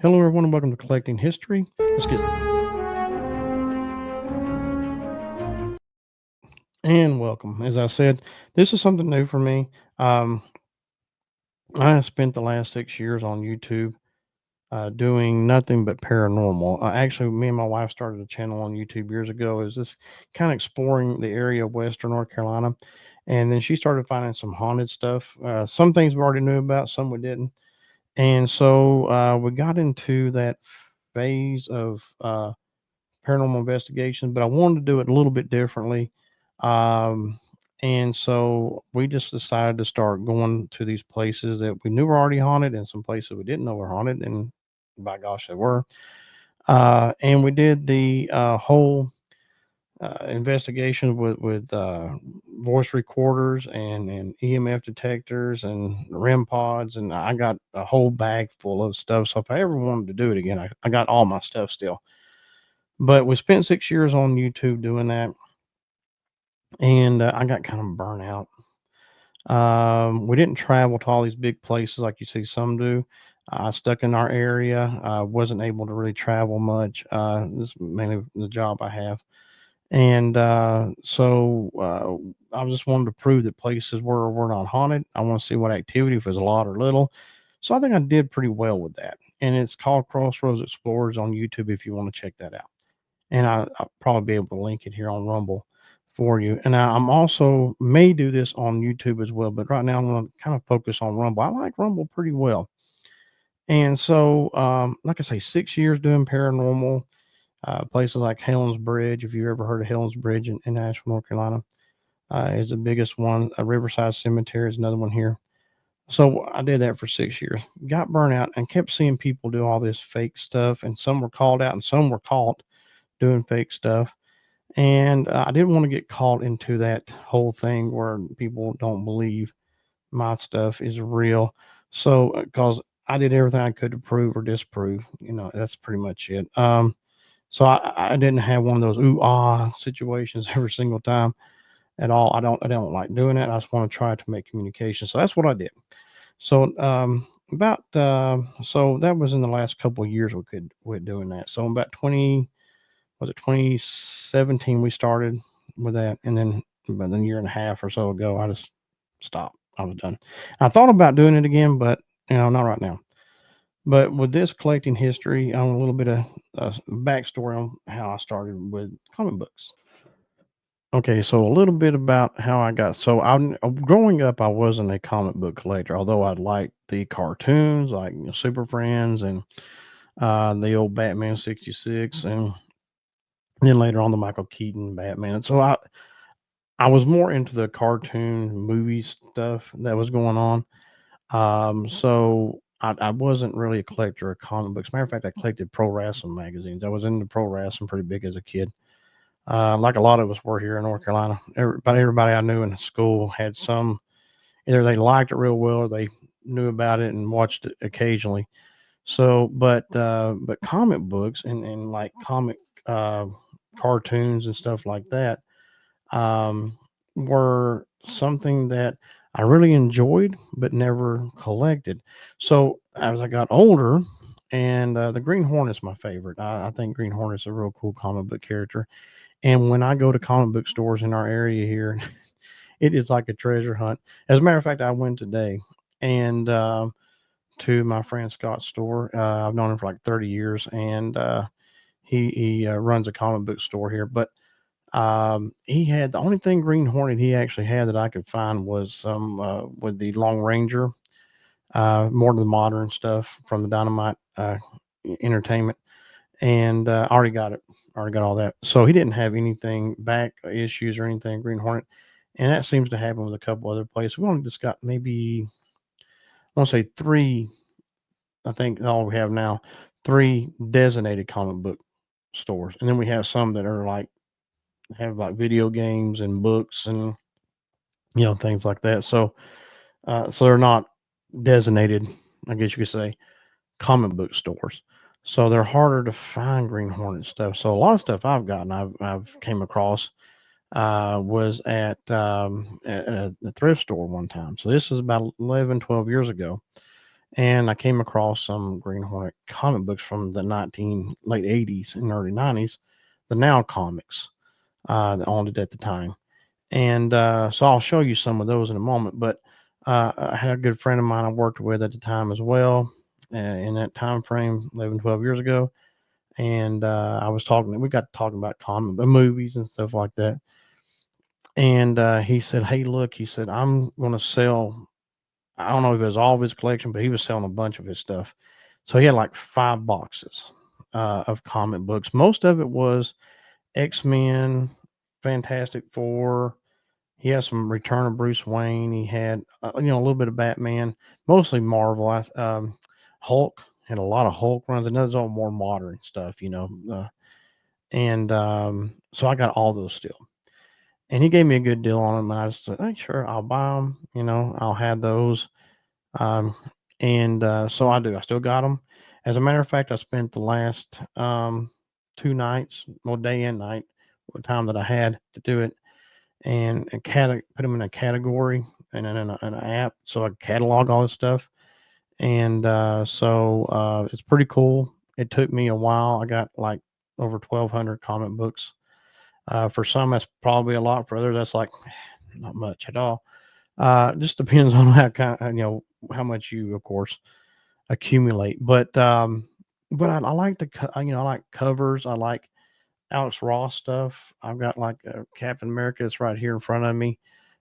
Hello, everyone, and welcome to Collecting History. Let's get and welcome. As I said, this is something new for me. Um, I have spent the last 6 years on YouTube doing nothing but paranormal. Actually, me and my wife started a channel on YouTube years ago. It was just kind of exploring the area of Western North Carolina, and then she started finding some haunted stuff. Some things we already knew about, some we didn't, and so we got into that phase of paranormal investigations, but I wanted to do it a little bit differently. Um, and so we just decided to start going to these places that we knew were already haunted and some places we didn't know were haunted. And by gosh, they were. And we did the whole investigation with voice recorders and EMF detectors and REM pods, and I got a whole bag full of stuff. So if I ever wanted to do it again, I got all my stuff still. But we spent 6 years on YouTube doing that, and I got kind of burnt out. We didn't travel to all these big places like you see some do. I stuck in our area. I wasn't able to really travel much. This is mainly the job I have. And I just wanted to prove that places were not haunted. I want to see what activity, if it was a lot or little. So I think I did pretty well with that. And it's called Crossroads Explorers on YouTube if you want to check that out, and I'll probably be able to link it here on Rumble for you. And I'm also may do this on YouTube as well, but right now I'm going to kind of focus on Rumble. I like Rumble pretty well, and so like I say, 6 years doing paranormal. Places like Helen's Bridge, if you ever heard of Helen's Bridge in Asheville, North Carolina, is the biggest one. Riverside Cemetery is another one here. So I did that for 6 years. Got burnt out and kept seeing people do all this fake stuff, and some were called out and some were caught doing fake stuff. And I didn't want to get caught into that whole thing where people don't believe my stuff is real. So, because I did everything I could to prove or disprove, that's pretty much it. So I didn't have one of those ooh ah situations every single time at all. I don't like doing it. I just want to try to make communication. So that's what I did. So about so that was in the last couple of years we could quit doing that. So about 2017 we started with that, and then about a year and a half or so ago I just stopped. I was done. I thought about doing it again, but not right now. But with this collecting history, on a little bit of backstory on how I started with comic books. Okay, so a little bit about how I got. So I'm growing up, I wasn't a comic book collector, although I liked the cartoons like Super Friends and the old Batman '66, and then later on the Michael Keaton Batman. So I was more into the cartoon movie stuff that was going on. So I wasn't really a collector of comic books. Matter of fact, I collected pro wrestling magazines. I was into pro wrestling pretty big as a kid. Like a lot of us were here in North Carolina. Everybody I knew in school had some, either they liked it real well or they knew about it and watched it occasionally. So, but comic books and like comic uh, cartoons and stuff like that were something that I really enjoyed, but never collected. So as I got older, and the Green Hornet's my favorite. I think Green Hornet's a real cool comic book character. And when I go to comic book stores in our area here, it is like a treasure hunt. As a matter of fact, I went today and to my friend Scott's store. I've known him for like 30 years, and he runs a comic book store here. But he had the only thing Green Hornet he actually had that I could find was some with the Long Ranger, more of the modern stuff from the Dynamite Entertainment, and I already got it. Already got all that. So he didn't have anything back issues or anything Green Hornet, and that seems to happen with a couple other places. We only just got maybe I want to say three. I think all we have now three designated comic book stores, and then we have some that are like have like video games and books and things like that. So they're not designated, I guess you could say, comic book stores. So they're harder to find Green Hornet stuff. So a lot of stuff I've gotten, I've came across was at a thrift store one time. So this is about 11, 12 years ago. and I came across some Green Hornet comic books from the 19 late 80s and early 90s, the Now comics that owned it at the time. And so I'll show you some of those in a moment. But I had a good friend of mine I worked with at the time as well, in that time frame, 11, 12 years ago. And I was talking, we got talking about comic movies and stuff like that. And he said, "Hey, look," he said, "I'm going to sell." I don't know if it was all of his collection, but he was selling a bunch of his stuff. So he had like 5 boxes of comic books. Most of it was X-Men, Fantastic Four. He has some Return of Bruce Wayne. He had, a little bit of Batman, mostly Marvel. Hulk had a lot of Hulk runs, and those all more modern stuff. And so I got all those still. And he gave me a good deal on them. And I just said, "Hey, sure, I'll buy them. I'll have those." Um, and so I do. I still got them. As a matter of fact, I spent the last 2 nights, well, day and night, what time that I had to do it, and put them in a category and in an app so I catalog all this stuff. And it's pretty cool. It took me a while. I got like over 1,200 comic books. For some, that's probably a lot. For others, that's like not much at all. Just depends on how much you, of course, accumulate. But I like I like covers. I like Alex Ross stuff. I've got like Captain America. It's right here in front of me.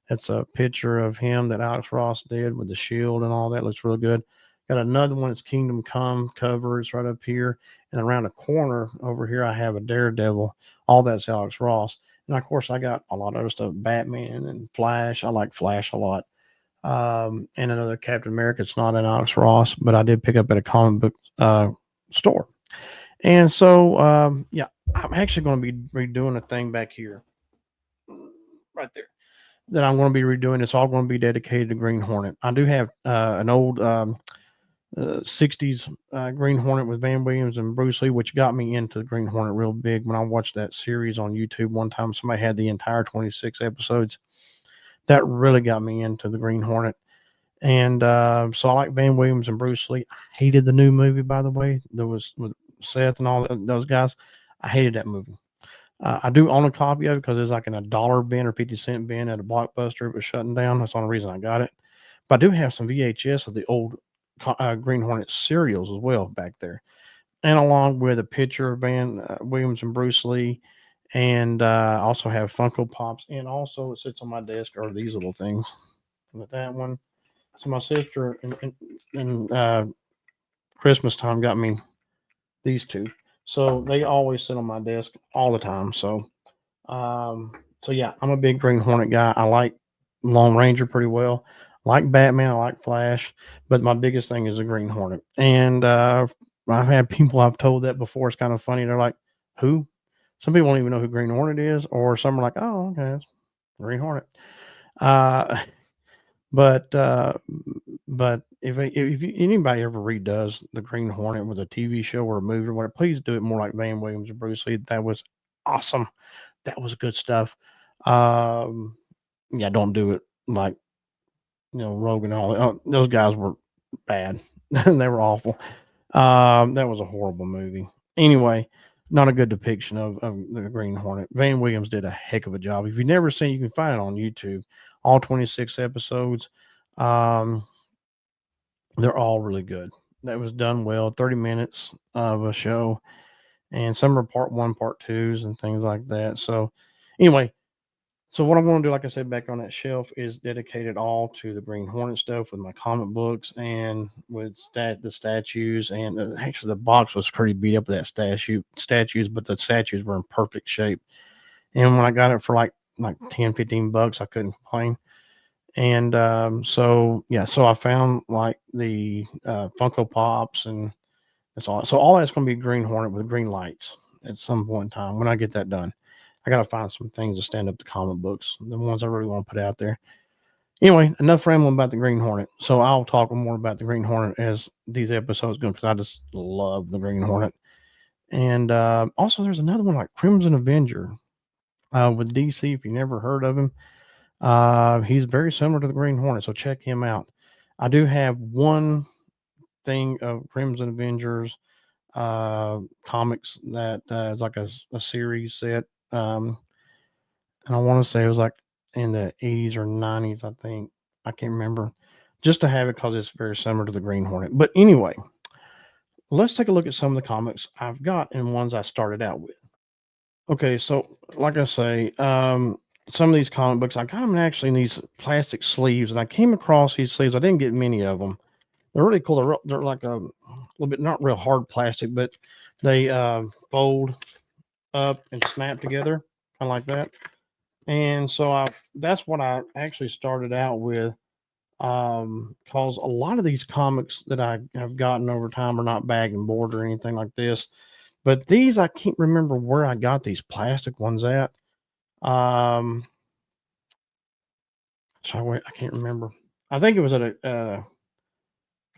It's a picture of him that Alex Ross did with the shield and all that. Looks real good. Got another one. It's Kingdom Come cover. It's right up here. And around the corner over here, I have a Daredevil. All that's Alex Ross. And of course, I got a lot of other stuff, Batman and Flash. I like Flash a lot. And another Captain America. It's not an Alex Ross, but I did pick up at a comic book store. And so, yeah, I'm actually going to be redoing a thing back here, right there, that I'm going to be redoing. It's all going to be dedicated to Green Hornet. I do have an old 60s Green Hornet with Van Williams and Bruce Lee, which got me into the Green Hornet real big when I watched that series on YouTube one time. Somebody had the entire 26 episodes. That really got me into the Green Hornet. And so I like Van Williams and Bruce Lee. I hated the new movie, by the way. There was with Seth and all those guys. I hated that movie. I do own a copy of it because it's like in a dollar bin or 50-cent bin at a Blockbuster. It was shutting down. That's the only reason I got it. But I do have some VHS of the old Green Hornet serials as well back there. And along with a picture of Van Williams and Bruce Lee. And I also have Funko Pops. And also it sits on my desk are these little things. With that one. So my sister in Christmas time got me these two. So they always sit on my desk all the time. Um, so yeah, I'm a big Green Hornet guy. I like Lone Ranger pretty well. I like Batman. I like Flash, but my biggest thing is the Green Hornet. And I've had people I've told that before. It's kind of funny. They're like, "Who?" Some people don't even know who Green Hornet is, or some are like, "Oh, okay, it's Green Hornet." Uh, But if anybody ever redoes the Green Hornet with a TV show or a movie or whatever, please do it more like Van Williams or Bruce Lee. That was awesome. That was good stuff. Um, yeah, don't do it like Rogan and all that. Oh, those guys were bad. They were awful. That was a horrible movie. Anyway, not a good depiction of the Green Hornet. Van Williams did a heck of a job. If you've never seen, you can find it on YouTube. All 26 episodes. Um, they're all really good. That was done well. 30 minutes of a show, and some are part one, part twos, and things like that. So, anyway, so what I'm going to do, like I said, back on that shelf is dedicated all to the Green Hornet stuff with my comic books and with the statues. And actually, the box was pretty beat up with that statues, but the statues were in perfect shape. And when I got it for like 10, 15 bucks, I couldn't complain. And so yeah, so I found like the Funko Pops and that's all. So all that's going to be Green Hornet with green lights at some point in time when I get that done. I got to find some things to stand up to comic books, the ones I really want to put out there. Anyway, enough rambling about the Green Hornet. So I'll talk more about the Green Hornet as these episodes go because I just love the Green Hornet. And also, there's another one like Crimson Avenger with DC. If you never heard of him, he's very similar to the Green Hornet, so check him out. I do have one thing of Crimson Avengers comics that is like a series set. Um, and I want to say it was like in the 80s or 90s, I think. I can't remember. Just to have it because it's very similar to the Green Hornet. But anyway, let's take a look at some of the comics I've got and ones I started out with. Okay, so like I say, some of these comic books, I got them actually in these plastic sleeves, and I came across these sleeves. I didn't get many of them. They're really cool. They're like a little bit, not real hard plastic, but they fold up and snap together, kind of like that. And so that's what I actually started out with. Cause a lot of these comics that I have gotten over time are not bag and board or anything like this, but these I can't remember where I got these plastic ones at. Um, I can't remember. I think it was at a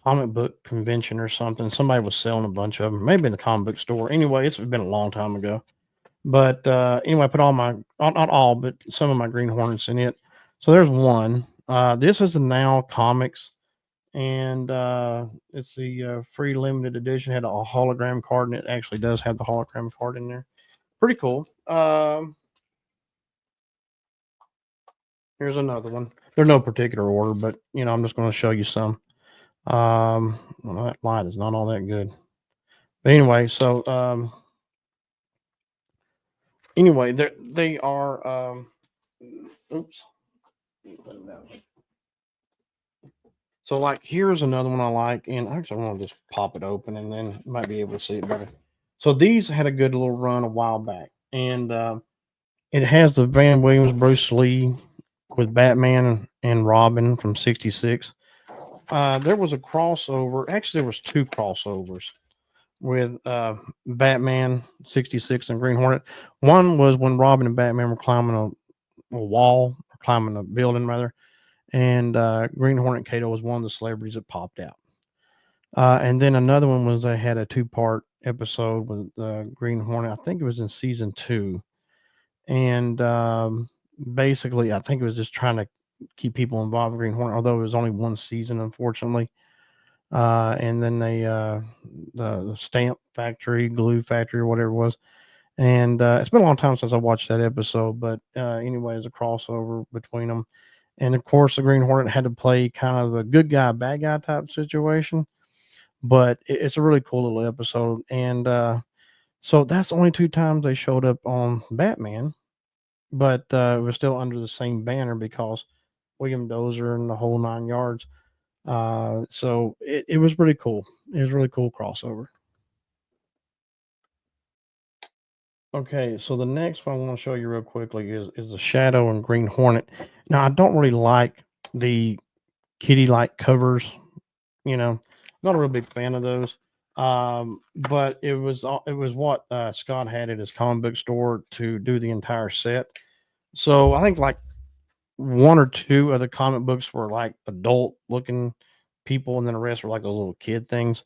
comic book convention or something. Somebody was selling a bunch of them, maybe in the comic book store. Anyway, it's been a long time ago. But anyway, I put all my, not all, but some of my Green Hornets in it. So there's one. This is the Now Comics, and it's the free limited edition. Had a hologram card, and it actually does have the hologram card in there. Pretty cool. Here's another one. There's no particular order, but I'm just going to show you some. Well, that light is not all that good. But anyway, so anyway, they are. Oops. So like here's another one I like, and actually I want to just pop it open, and then you might be able to see it better. So these had a good little run a while back, and it has the Van Williams Bruce Lee with Batman and Robin from '66. There was a crossover. Actually, there was two crossovers with Batman '66 and Green Hornet. One was when Robin and Batman were climbing a wall, or climbing a building rather, and Green Hornet Kato was one of the celebrities that popped out. And then another one was they had a two-part episode with Green Hornet. I think it was in season two, and basically, I think it was just trying to keep people involved in Green Hornet, although it was only one season, unfortunately. And then the stamp factory, glue factory, or whatever it was. And it's been a long time since I watched that episode, but anyway, it's a crossover between them. And of course, the Green Hornet had to play kind of a good guy, bad guy type situation. But it's a really cool little episode. And so that's the only two times they showed up on Batman, but it was still under the same banner because William Dozer and the whole nine yards. So it was pretty cool. It was a really cool crossover. Okay, so the next one I want to show you real quickly is the Shadow and Green Hornet. Now I don't really like the kitty like covers, not a real big fan of those. But it was what Scott had at his comic book store to do the entire set. So I think like one or two of the comic books were like adult looking people, and then the rest were like those little kid things.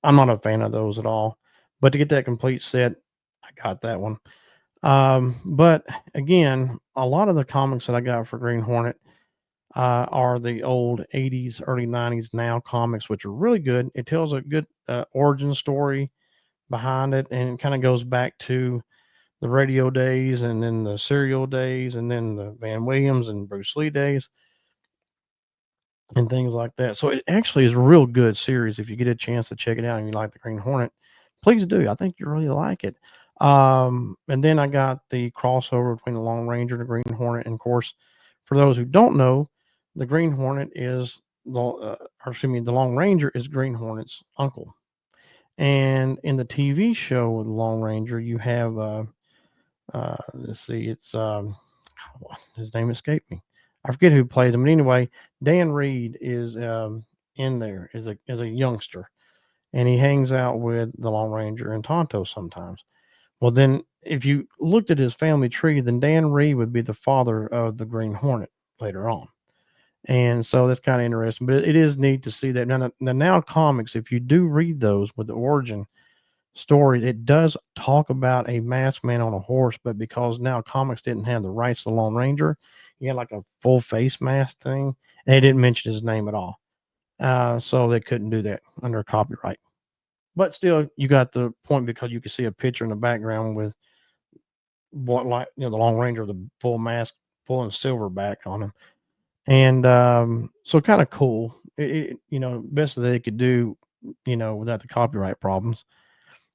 I'm not a fan of those at all. But to get that complete set, I got that one. But again, a lot of the comics that I got for Green Hornet are the old 80s, early 90s Now comics, which are really good. It tells a good origin story behind it, and it kind of goes back to the radio days, and then the serial days, and then the Van Williams and Bruce Lee days, and things like that. So it actually is a real good series. If you get a chance to check it out and you like the Green Hornet, please do. I think you really like it. And then I got the crossover between the Lone Ranger and the Green Hornet. And of course, for those who don't know, the Green Hornet is the Lone Ranger is Green Hornet's uncle. And in the TV show with the Lone Ranger, you have let's see, it's his name escaped me. I forget who plays him, but anyway, Dan Reed is in there as a youngster, and he hangs out with the Lone Ranger and Tonto sometimes. Well, then if you looked at his family tree, then Dan Reed would be the father of the Green Hornet later on. And so that's kind of interesting, but it is neat to see that. Now, the Now comics, if you do read those with the origin story, it does talk about a masked man on a horse, but because Now comics didn't have the rights to the Lone Ranger, he had like a full face mask thing, and they didn't mention his name at all. so they couldn't do that under copyright. But still, you got the point because you can see a picture in the background with what, like, the Long Ranger, the full mask, full and silverback on him, and so kind of cool. Best that they could do, without the copyright problems.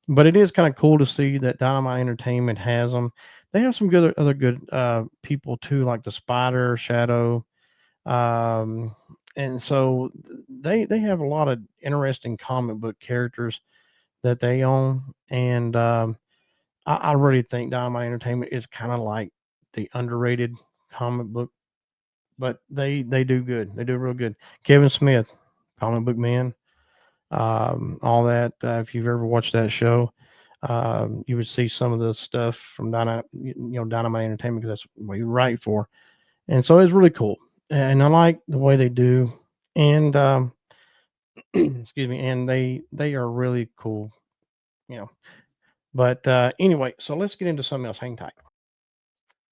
But it is kind of cool to see that Dynamite Entertainment has them. They have some good other good people too, like the Spider Shadow, um, and so they have a lot of interesting comic book characters that they own, and I really think Dynamite Entertainment is kind of like the underrated comic book, but they do good. They do real good. Kevin Smith, Comic Book Man, all that. If you've ever watched that show, you would see some of the stuff from Dynamite Entertainment because that's what you write for, and so it's really cool. And I like the way they do, and excuse me, and they are really cool, you know. But anyway, so let's get into something else. Hang tight.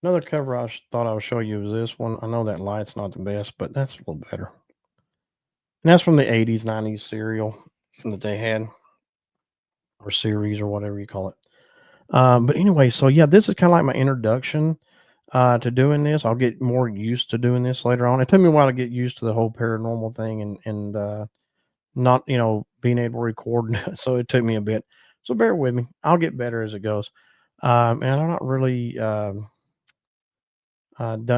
Another cover thought I would show you is this one. I know that light's not the best, but that's a little better. And that's from the 80s, 90s serial that they had, or series, or whatever you call it. But anyway, so yeah, this is kind of like my introduction to doing this. I'll get more used to doing this later on. It took me a while to get used to the whole paranormal thing and not, being able to record. So it took me a bit. So bear with me. I'll get better as it goes. And I'm not really done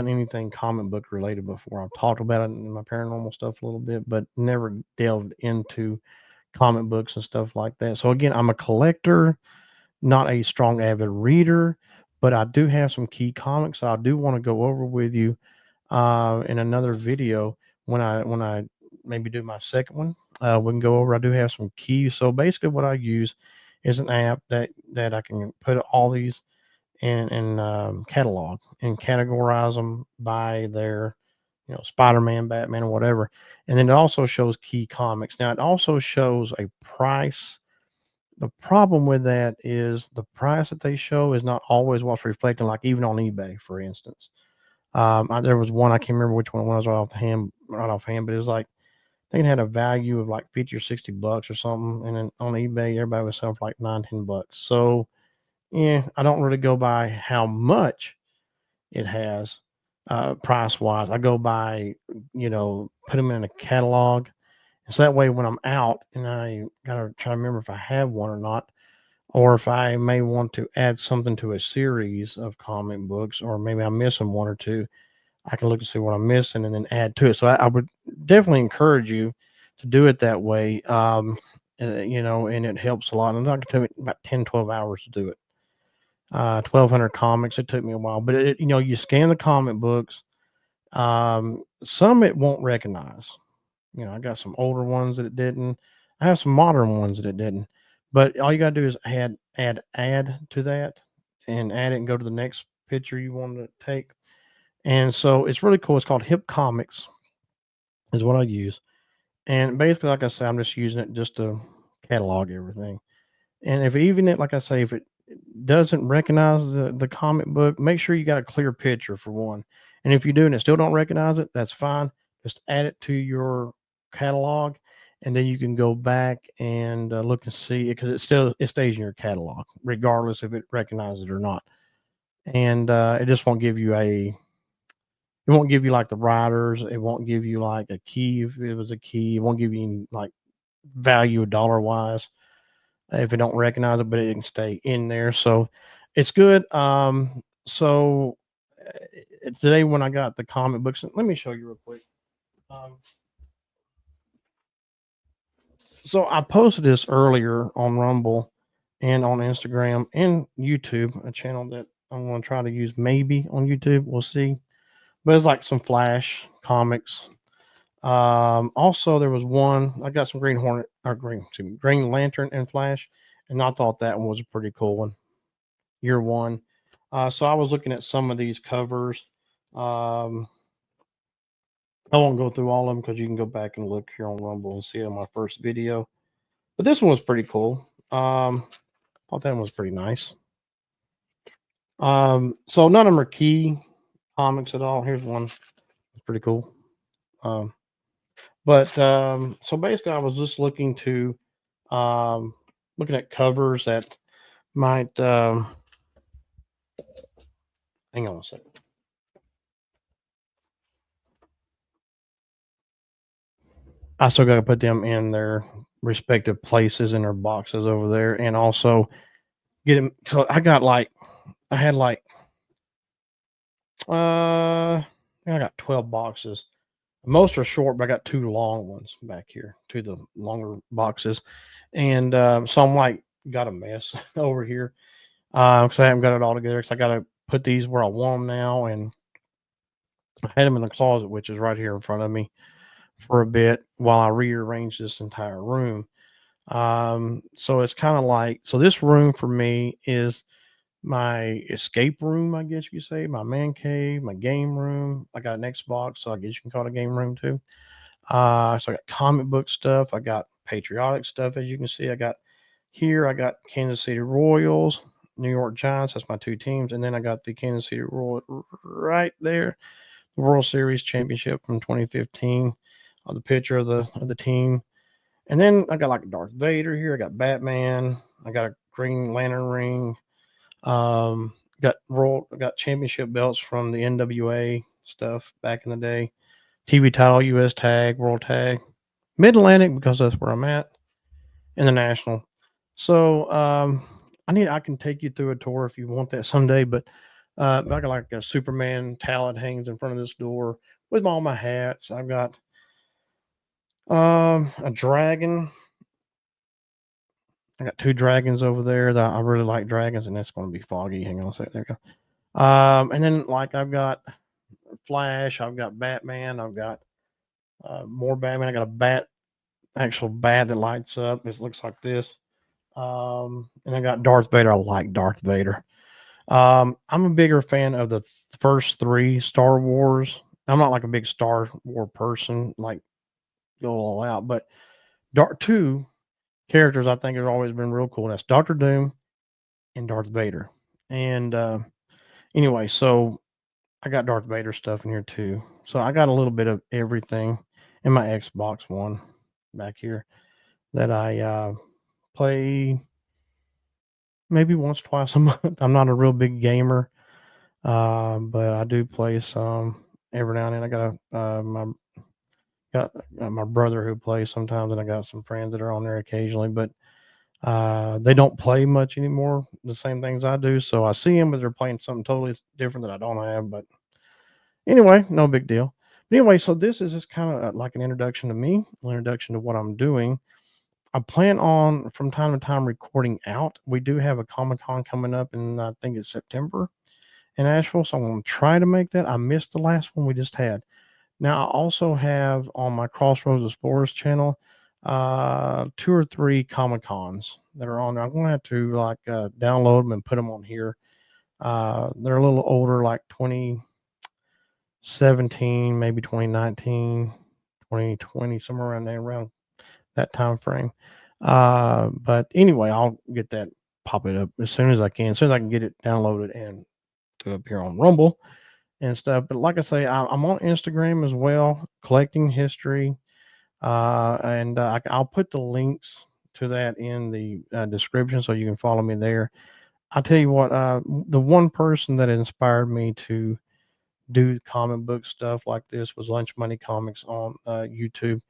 anything comic book related before. I've talked about it in my paranormal stuff a little bit, but never delved into comic books and stuff like that. So again, I'm a collector, not a strong avid reader, but I do have some key comics I do want to go over with you in another video when I maybe do my second one. We can go over. I do have some keys. So basically, what I use is an app that I can put all these and catalog and categorize them by their, Spider-Man, Batman, or whatever. And then it also shows key comics. Now it also shows a price. The problem with that is the price that they show is not always what's reflected, like even on eBay, for instance. There was one, I can't remember which one it was right off hand, but it was like, I think it had a value of like 50 or $60 or something. And then on eBay, everybody was selling for like 9, $10. So yeah, I don't really go by how much it has price wise. I go by, put them in a catalog. And so that way when I'm out and I gotta try to remember if I have one or not, or if I may want to add something to a series of comic books, or maybe I'm missing one or two, I can look and see what I'm missing and then add to it. So I would definitely encourage you to do it that way. And it helps a lot. And it took me about 10, 12 hours to do it. 1,200 comics. It took me a while, but you scan the comic books. Some it won't recognize. I got some older ones that it didn't. I have some modern ones that it didn't. But all you gotta do is add to that, and add it and go to the next picture you want to take. And so it's really cool. It's called Hip Comics, is what I use. And basically, like I said, I'm just using it just to catalog everything. And like I say, if it doesn't recognize the comic book, make sure you got a clear picture for one. And if you do and it still don't recognize it, that's fine. Just add it to your catalog, and then you can go back and look and see it, because it stays in your catalog regardless if it recognizes it or not. And it just won't give you it won't give you like the riders. It won't give you like a key if it was a key. It won't give you any like value dollar wise if it don't recognize it, but it can stay in there. So it's good. So today when I got the comic books, let me show you real quick. Um, so I posted this earlier on Rumble and on Instagram and YouTube, a channel that I'm going to try to use maybe on YouTube. We'll see. But it's like some Flash comics. Also, there was one, I got some Green Hornet, or Green Lantern and Flash, and I thought that one was a pretty cool one. Year one. So I was looking at some of these covers. Um, I won't go through all of them because you can go back and look here on Rumble and see it on my first video. But this one was pretty cool. Thought that one was pretty nice. So none of them are key comics at all. Here's one. It's pretty cool. Um, But so basically, I was just um, looking at covers that might. Hang on a second. I still got to put them in their respective places in their boxes over there, and also get them. So I had uh, I got 12 boxes. Most are short, but I got two long ones back here, two of the longer boxes, and so I'm like got a mess over here because I haven't got it all together. Because I got to put these where I want them now, and I had them in the closet, which is right here in front of me, for a bit while I rearrange this entire room. So it's kind of like so this room for me is my escape room, I guess you could say, my man cave, my game room. I got an Xbox, so I guess you can call it a game room too. So I got comic book stuff. I got patriotic stuff, as you can see. I got here. I got Kansas City Royals, New York Giants. That's my two teams, and then I got the Kansas City Royal right there, the World Series championship from 2015. The picture of the team, and then I got like Darth Vader here. I got Batman. I got a Green Lantern ring. Got championship belts from the NWA stuff back in the day. TV title, US tag, world tag, Mid Atlantic because that's where I'm at, in the national. So I can take you through a tour if you want that someday. But I got like a Superman talent hangs in front of this door with all my hats. I've got a dragon. I got two dragons over there that I really like dragons, and that's going to be foggy. Hang on a second. There we go. And then like I've got Flash. I've got Batman. I've got more Batman. I got a actual bat that lights up. It looks like this. And I got Darth Vader. I like Darth Vader. I'm a bigger fan of the first three Star Wars. I'm not like a big Star War person, like go all out, but two characters I think have always been real cool. And that's Doctor Doom and Darth Vader. And anyway, so I got Darth Vader stuff in here too. So I got a little bit of everything in my Xbox One back here that I play maybe once, twice a month. I'm not a real big gamer, but I do play some every now and then. I got my brother who plays sometimes, and I got some friends that are on there occasionally. But they don't play much anymore, the same things I do. So I see them, but they're playing something totally different that I don't have. But anyway, no big deal. But anyway, so this is just kind of like an introduction to me, an introduction to what I'm doing. I plan on from time to time recording out. We do have a Comic Con coming up in I think it's September in Asheville, so I'm going to try to make that. I missed the last one we just had. Now I also have on my Crossroads Explorers channel two or three Comic Cons that are on there. I'm going to have to like download them and put them on here. They're a little older, like 2017, maybe 2019, 2020, somewhere around there, around that time frame. But anyway, I'll get that, pop it up as soon as I can, as soon as I can get it downloaded and to appear on Rumble and stuff. But like I say, I'm on Instagram as well, collecting history, and I'll put the links to that in the description so you can follow me there. I'll tell you what, the one person that inspired me to do comic book stuff like this was Lunch Money Comics on YouTube.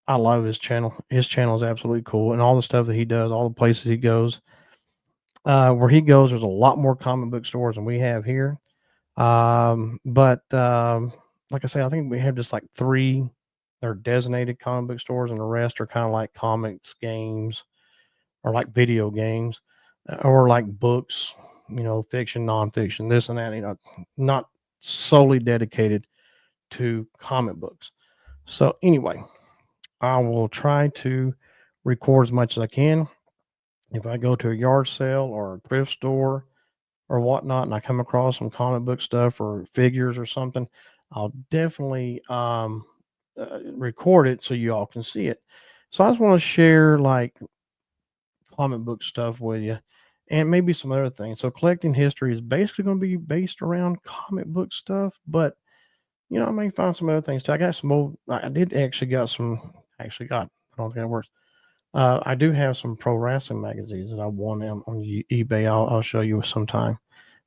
I love his channel. His channel is absolutely cool, and all the stuff that he does, all the places he goes. Where he goes, there's a lot more comic book stores than we have here. But like I say, I think we have just like three that are designated comic book stores, and the rest are kind of like comics, games, or like video games, or like books, fiction, nonfiction, this and that. Not solely dedicated to comic books. So anyway, I will try to record as much as I can. If I go to a yard sale or a thrift store or whatnot, and I come across some comic book stuff or figures or something, I'll definitely record it so you all can see it. So I just want to share like comic book stuff with you and maybe some other things. So collecting history is basically going to be based around comic book stuff, but I may find some other things too. I got some old. I did actually got some. Actually got. I don't think that works. I do have some pro wrestling magazines that I won on eBay. I'll show you sometime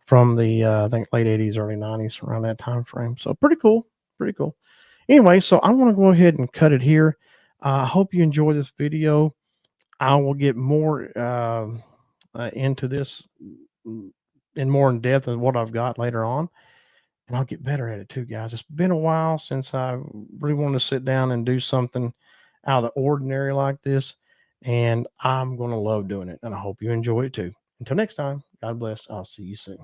from the I think late '80s, early '90s, around that time frame. So pretty cool, pretty cool. Anyway, so I'm going to go ahead and cut it here. I hope you enjoy this video. I will get more into this in more in depth than what I've got later on, and I'll get better at it too, guys. It's been a while since I really wanted to sit down and do something out of the ordinary like this, and I'm going to love doing it, and I hope you enjoy it too. Until next time, God bless. I'll see you soon.